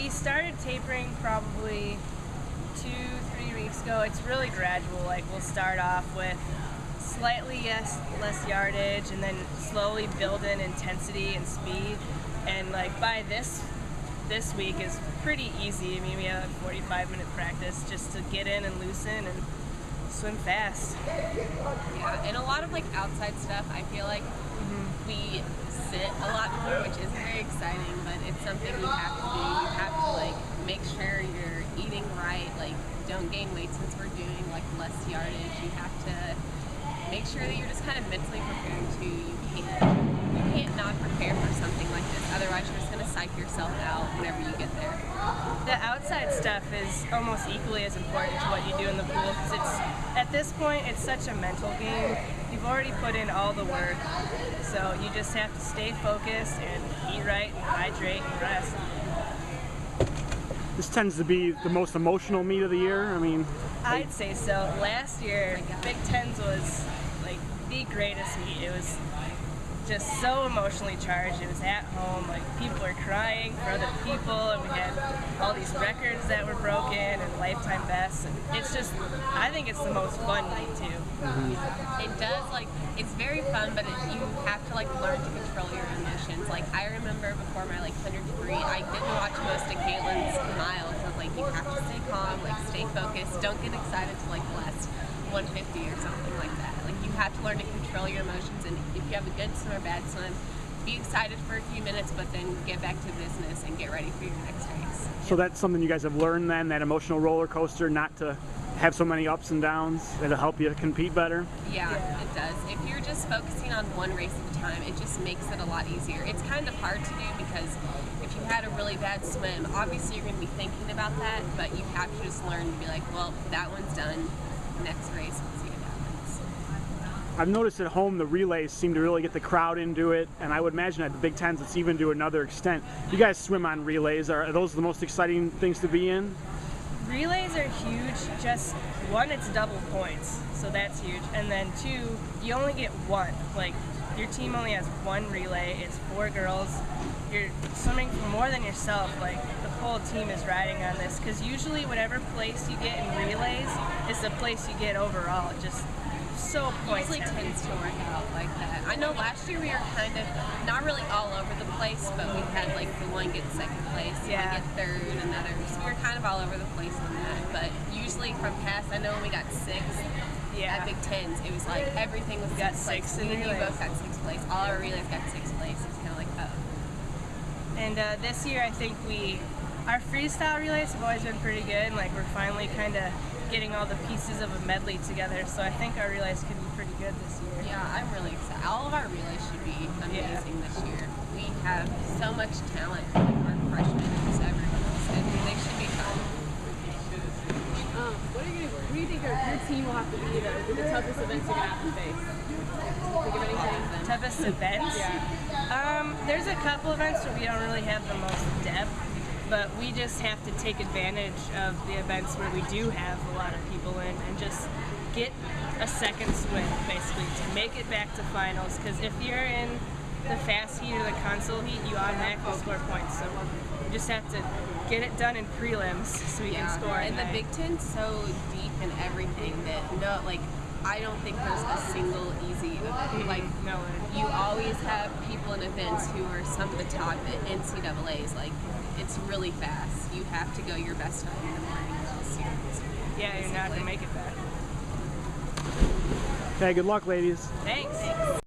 we started tapering probably 2-3 weeks ago. It's really gradual. Like we'll start off with slightly less yardage and then slowly build in intensity and speed. And like by this week is pretty easy. I mean, we have a 45-minute practice just to get in and loosen and swim fast. Yeah, and a lot of like outside stuff, I feel like we sit a lot more, which isn't very exciting, but it's something you have to do. You have to like make sure you're eating right, like don't gain weight since we're doing like less yardage. You have to make sure that you're just kind of mentally preparing to. You can't not prepare for something like this, otherwise you're just going to psych yourself out whenever you get there. The outside stuff is almost equally as important to what you do in the pool, because it's at this point it's such a mental game. You've already put in all the work, so you just have to stay focused and eat right and hydrate and rest. This tends to be the most emotional meet of the year. I mean, I'd say so. Last year, Big Tens was like the greatest meet. It was just so emotionally charged. It was at home, like people were crying for other people, and we had all these records that were broken and lifetime bests, and it's just, I think it's the most fun meet too. It does, like, it's very fun, but you have to like learn to control your emotions. Like I remember before my like 100 free, I didn't watch most of Caitlin's miles. I was like, you have to stay calm, like stay focused, don't get excited to like the last 150 or something like that. Like you have to learn to control your emotions, and if you have a good swim or bad swim, be excited for a few minutes, but then get back to business and get ready for your next race. so that's something you guys have learned then, that emotional roller coaster, not to have so many ups and downs. It'll help you compete better. Yeah, it does. If you're just focusing on one race at a time, it just makes it a lot easier. It's kind of hard to do because if you had a really bad swim, obviously you're going to be thinking about that, but you have to just learn to be like, well, that one's done. Next race, let's see what happens. I've noticed at home the relays seem to really get the crowd into it, and I would imagine at the Big Tens it's even to another extent. You guys swim on relays. Are those the most exciting things to be in? Relays are huge. Just one, it's double points, so that's huge. And then two, you only get one. Like your team only has one relay. It's 4 girls. You're swimming for more than yourself. Like the whole team is riding on this, because usually whatever place you get in relays is the place you get overall. It just so points. Usually tends to work out like that. I know last year we were kind of not really all over the place, but we had like the one get second place, one get third, another. So we were kind of all over the place on that. But usually from past, I know when we got 6th at Big Tens, it was like everything was got 6th. in the We relays. both got 6th place. All our relays got 6th place. It's kind of like, oh. And this year I think our freestyle relays have always been pretty good. Like we're finally kind of getting all the pieces of a medley together, so I think our relays could be pretty good this year. Yeah, I'm really excited. All of our relays should be amazing this year. We have so much talent from like, our freshmen and just everyone else, and they should be fun. What do you think your team will have to be the toughest events you're going to have to face? Think of anything? Toughest events? There's a couple events where we don't really have the most depth, but we just have to take advantage of the events where we do have a lot of people in and just get a second swim, basically, to make it back to finals. Because if you're in the fast heat or the console heat, you automatically score points. So you just have to get it done in prelims so we can score. And the Big Ten's so deep in everything that I don't think there's a single easy event. Like, no, you always have people in events who are some of the top at NCAAs. Like, it's really fast. You have to go your best time in the morning or else you're not going to make it back. Okay, good luck, ladies. Thanks.